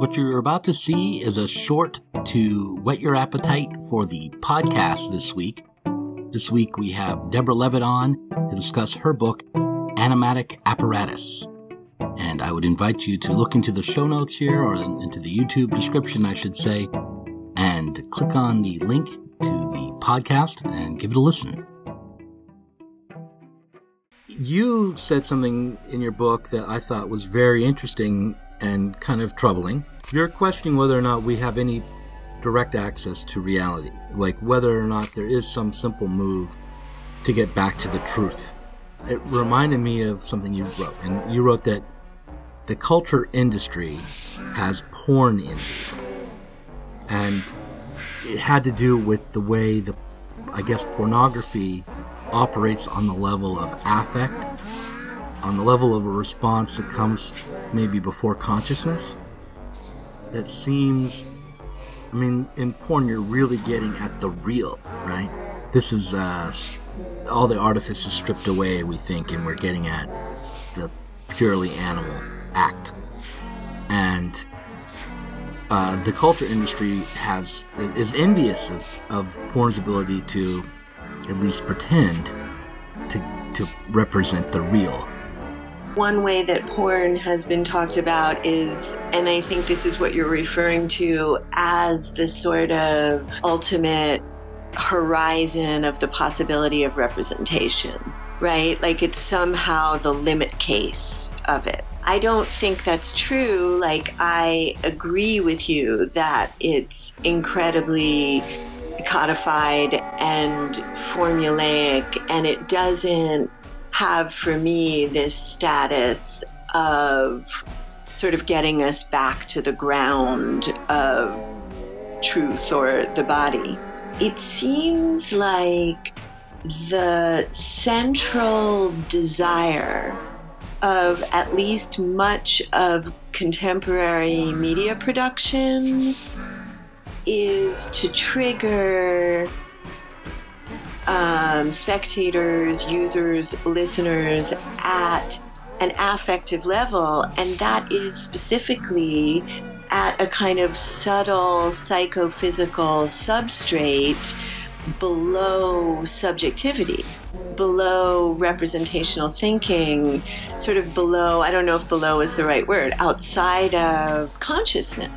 What you're about to see is a short to whet your appetite for the podcast this week. This week we have Deborah Levitt on to discuss her book, Animatic Apparatus. And I would invite you to look into the show notes here, or into the YouTube description, I should say, and click on the link to the podcast and give it a listen. You said something in your book that I thought was very interesting and kind of troubling. You're questioning whether or not we have any direct access to reality, like whether or not there is some simple move to get back to the truth. It reminded me of something you wrote, and you wrote that the culture industry has porn envy, and it had to do with the way pornography operates on the level of affect, on the level of a response that comes maybe before consciousness. That seems, in porn you're really getting at the real, right? This is all the artifice is stripped away, we think, and we're getting at the purely animal act. And the culture industry is envious of porn's ability to at least pretend to represent the real. One way that porn has been talked about is, and I think this is what you're referring to, as the sort of ultimate horizon of the possibility of representation, right? Like it's somehow the limit case of it. I don't think that's true. Like, I agree with you that it's incredibly codified and formulaic, and it doesn't have for me this status of sort of getting us back to the ground of truth or the body. It seems like the central desire of at least much of contemporary media production is to trigger spectators, users, listeners at an affective level, and that is specifically at a kind of subtle psychophysical substrate below subjectivity, below representational thinking, sort of below, I don't know if below is the right word, outside of consciousness.